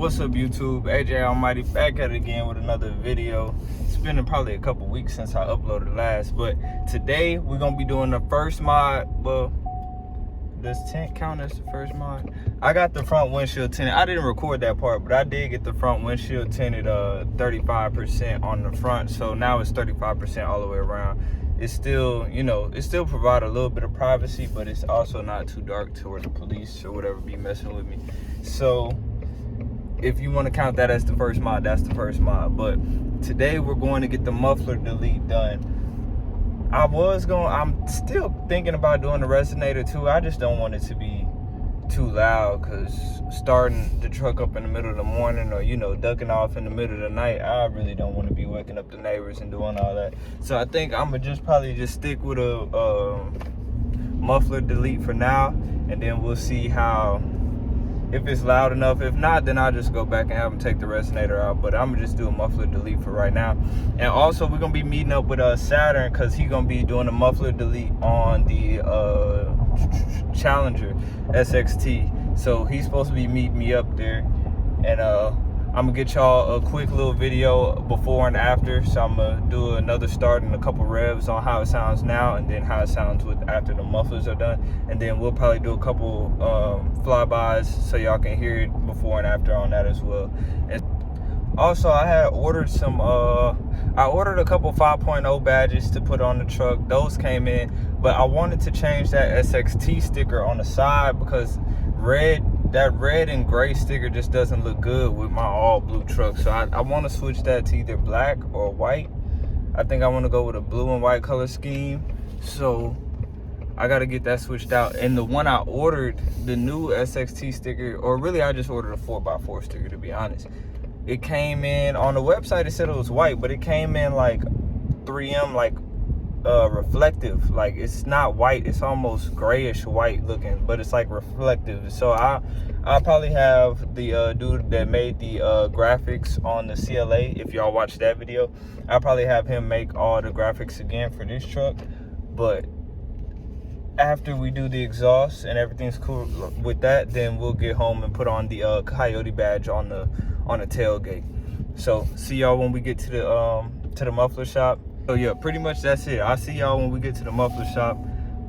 What's up, YouTube? AJ Almighty back at it again with another video. It's been probably a couple weeks since I uploaded last, but today we're gonna be doing the first mod. Well, does tint count as the first mod? I got the front windshield tinted. I didn't record that part, but I did get the front windshield tinted 35% on the front, so now it's 35% all the way around. It's still, you know, it still provide a little bit of privacy, but it's also not too dark to where the police or whatever be messing with me. So if you want to count that as the first mod, that's the first mod. But today we're going to get the muffler delete done. I'm still thinking about doing the Resonator too. I just don't want it to be too loud, because starting the truck up in the middle of the morning, or, you know, ducking off in the middle of the night, I really don't want to be waking up the neighbors and doing all that. So I think I'm gonna probably just stick with a muffler delete for now, and then we'll see how, if it's loud enough. If not, then I'll just go back and have them take the Resonator out. But I'm gonna just do a muffler delete for right now. And also, we're gonna be meeting up with Saturn, because he's gonna be doing a muffler delete on the Challenger SXT. So he's supposed to be meeting me up there, and I'm gonna get y'all a quick little video before and after. So I'm gonna do another start and a couple revs on how it sounds now, and then how it sounds after the mufflers are done. And then we'll probably do a couple flybys so y'all can hear it before and after on that as well. And also, I had ordered some I ordered a couple 5.0 badges to put on the truck. Those came in, but I wanted to change that SXT sticker on the side, because that red and gray sticker just doesn't look good with my all blue truck. So I want to switch that to either black or white. I think I want to go with a blue and white color scheme. So I got to get that switched out. And the one I ordered, the new SXT sticker, or really I just ordered a 4x4 sticker, to be honest. It came in on the website, it said it was white, but it came in like 3M, like reflective. Like, it's not white, it's almost grayish white looking, but it's like reflective. So I'll probably have the dude that made the graphics on the CLA, if y'all watch that video, I'll probably have him make all the graphics again for this truck. But after we do the exhaust and everything's cool with that, then we'll get home and put on the Coyote badge on the tailgate. So see y'all when we get to the muffler shop. So yeah, pretty much that's it. I'll see y'all when we get to the muffler shop.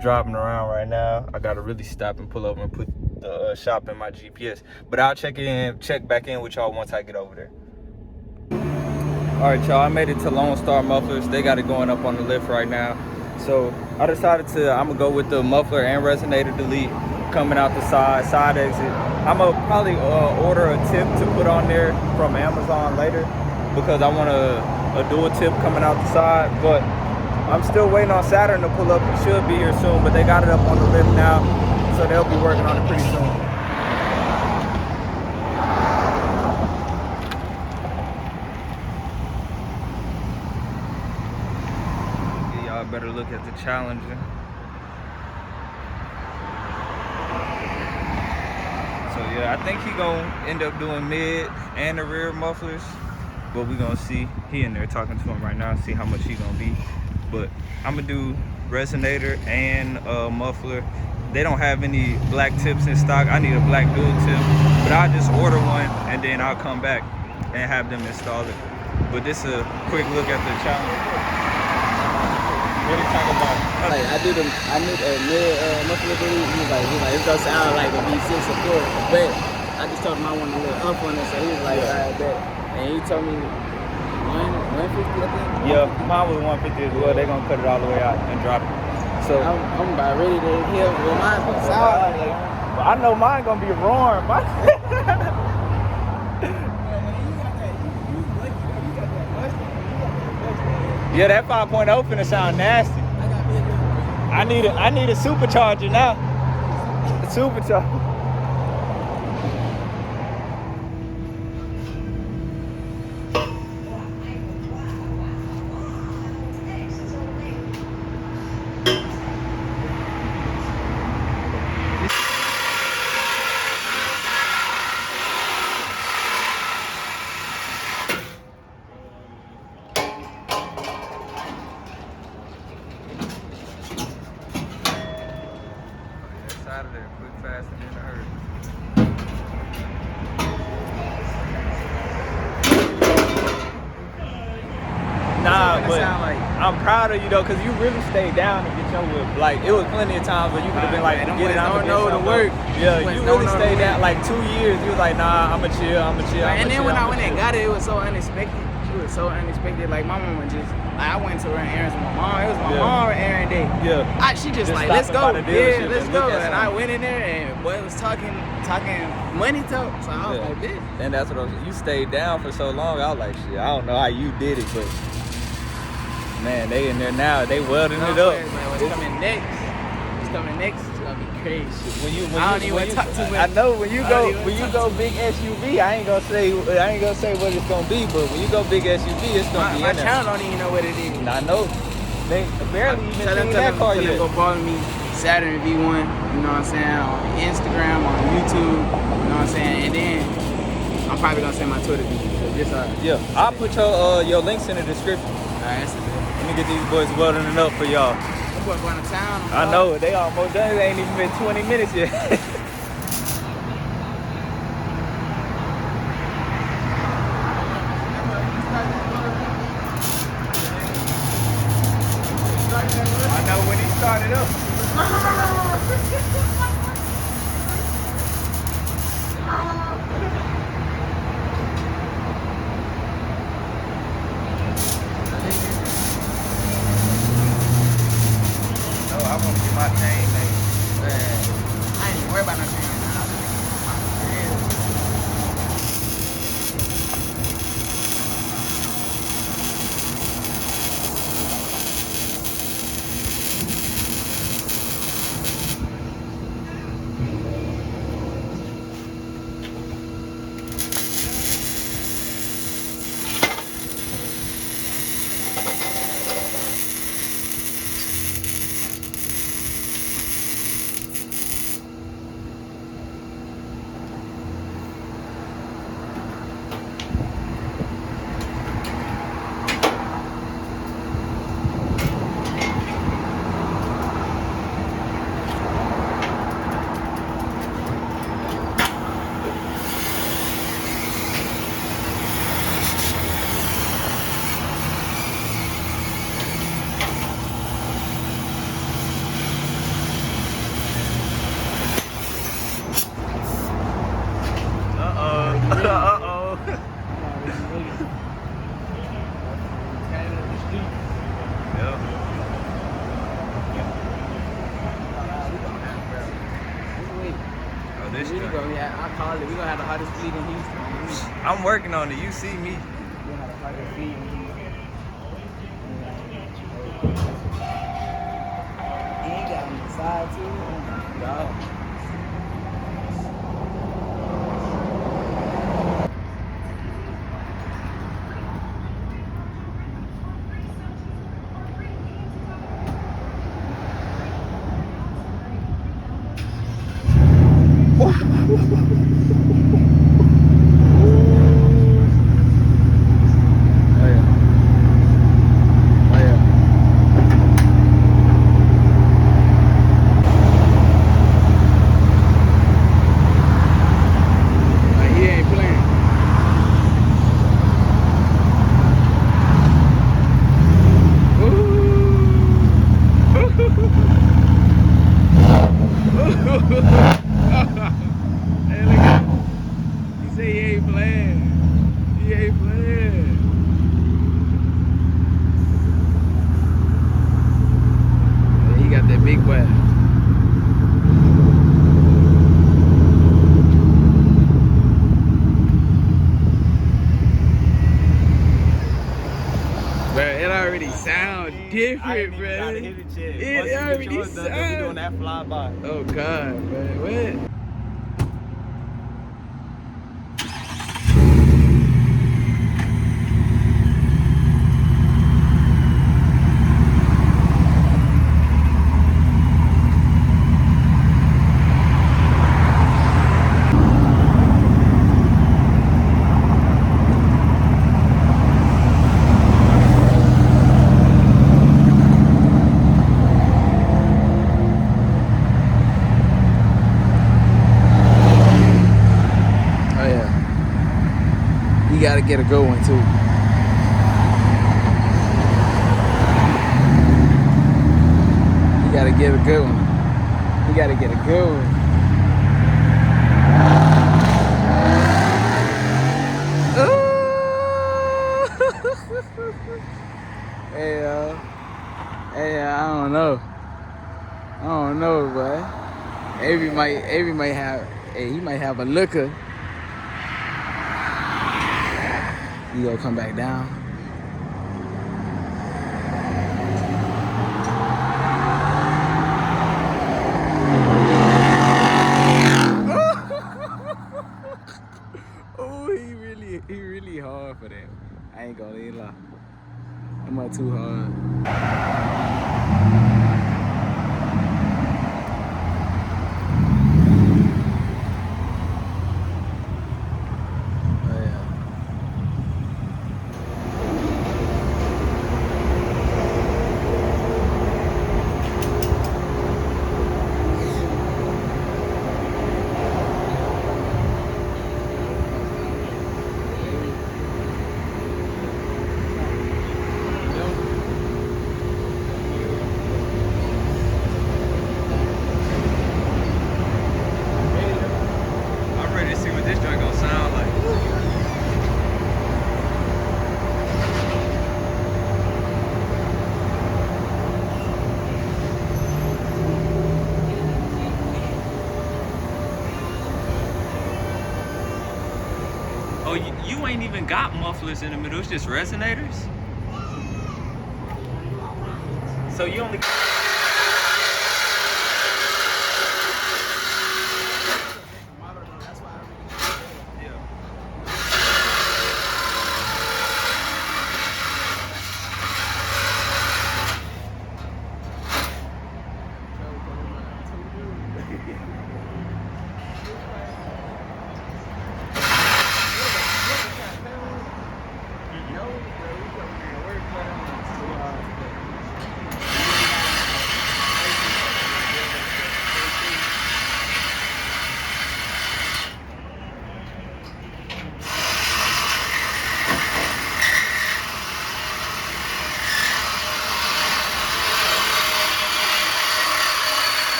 Driving around right now. I gotta really stop and pull over and put the shop in my GPS. But I'll check back in with y'all once I get over there. All right, y'all, I made it to Lone Star Mufflers. They got it going up on the lift right now. So I decided I'm gonna go with the muffler and Resonator delete coming out the side exit. I'm gonna probably order a tip to put on there from Amazon later, because I want a dual tip coming out the side. But I'm still waiting on Saturn to pull up. It should be here soon, but they got it up on the lift now, so they'll be working on it pretty soon. Y'all better look at the Challenger. So yeah, I think he gonna end up doing mid and the rear mufflers, but we gonna see. He in there talking to him right now, see how much he gonna be. But I'm gonna do Resonator and muffler. They don't have any black tips in stock. I need a black dual tip, but I'll just order one and then I'll come back and have them install it. But this is a quick look at the Challenger. What are you talking about? Like, I need a mid muffler delete. He was like, it's gonna sound like a V6 or 4, but I just told him I wanted a little up on it, so he was like, all right, bet. And he told me 150, I think. Yeah, mine was 150 as well. They're gonna cut it all the way out and drop it. So I'm about ready to hit with mine for the sound. I know mine gonna be roaring. Yeah, that 5.0 finna sound nasty. I need a supercharger now. A supercharger. Out of there, quick, fast, and in. What it sound like? I'm proud of you though, cause you really stayed down to get your whip. Like it was plenty of times where you could have been like, man, get it, I'm don't know the work. Yeah, you really stayed down. Like 2 years, you was like, nah, I'ma chill. And then when I went and got it, it was so unexpected. It was so unexpected. Like my mama just, I went to run errands with my mom. It was my mom errand day. Yeah. She just like, let's go. Yeah, let's go. And I went in there and boy was talking money talk. So I was like, bitch. And that's what you stayed down for so long. I was like, shit, I don't know how you did it, but man, they in there now. They welding it up. What's coming next? It's gonna be crazy. I don't even talk too much. I know when you go big SUV, I ain't gonna say what it's gonna be, but when you go big SUV, it's gonna be. My channel don't even know what it is. I know. They barely even seen that car yet. Go follow me, Saturn V1. You know what I'm saying? On Instagram, on YouTube. You know what I'm saying? And then I'm probably gonna send my Twitter video. I'll put your links in the description. Alright, that's it. Let me get these boys welding it up for y'all. I'm going to town. I know, they almost done. It ain't even been 20 minutes yet. I know when he started up. I want to get my chain made. I ain't even worried about no chain. I call it. We're gonna have the hottest fleet in Houston. I'm working on it. You see me. We're gonna have the hottest fleet in Houston. And he got on the side too. Oh my God. Different, bro. It already sounds. We doing that flyby. Oh God, man, what? You gotta get a good one too. gotta get a good one. We gotta get a good one. Hey, I don't know. Boy. Avery might have, hey, he might have a looker. You gonna come back down? Oh, he really hard for that. I ain't gonna even lie. I'm not too hard. Oh, you ain't even got mufflers in the middle, it's just resonators? So you only...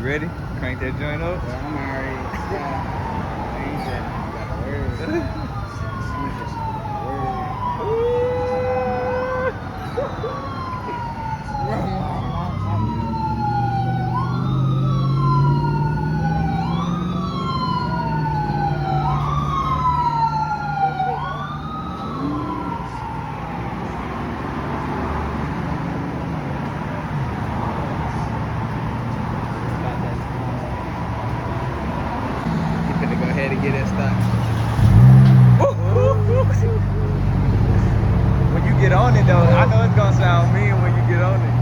Ready? Crank that joint up? Yeah, I'm already. I ain't just got the words. I'm just got the words. To get that stock. When you get on it though, I know it's gonna sound mean when you get on it.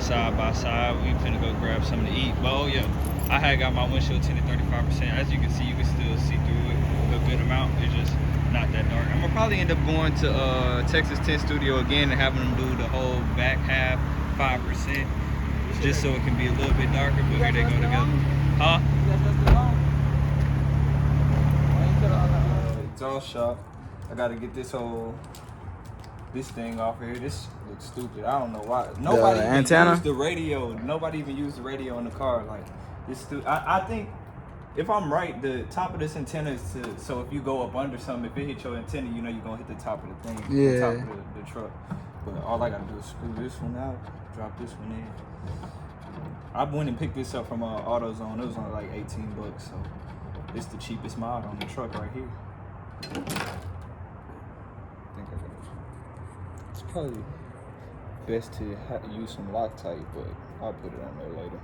Side by side, we finna go grab something to eat. But oh yeah, I had got my windshield tinted 35%. As you can see, you can still see through it a good amount. It's just not that dark. I'm gonna probably end up going to Texas Tint Studio again and having them do the whole back half 5%, just so it can be a little bit darker. But here they go together. Huh? Exhaust shop. I gotta get this thing off here. This looks stupid. I don't know why. Nobody even used the radio. Nobody even used the radio in the car. Like this. I think if I'm right, the top of this antenna is so if you go up under something, if it hit your antenna, you know you're gonna hit the top of the thing. Yeah. The top of the truck. But all I gotta do is screw this one out, drop this one in. I went and picked this up from AutoZone. It was only like 18 bucks. So it's the cheapest mod on the truck right here. It's probably best to use some Loctite, but I'll put it on there later.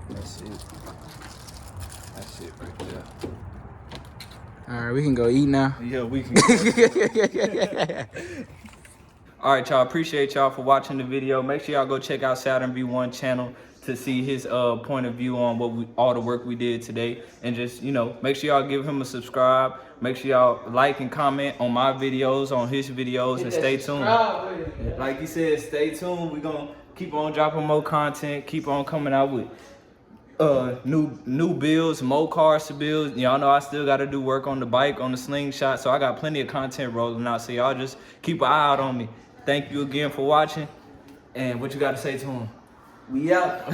Yeah, that's it. That's it right there. All right, we can go eat now. Yeah, we can go. All right, y'all. Appreciate y'all for watching the video. Make sure y'all go check out Saturn V1 channel to see his point of view on all the work we did today. And just, you know, make sure y'all give him a subscribe. Make sure y'all like and comment on my videos, on his videos, and stay tuned. Like he said, stay tuned. We're going to keep on dropping more content, keep on coming out with new builds, more cars to build. Y'all know I still got to do work on the bike, on the Slingshot, so I got plenty of content rolling out. So y'all just keep an eye out on me. Thank you again for watching. And what you got to say to him? We out.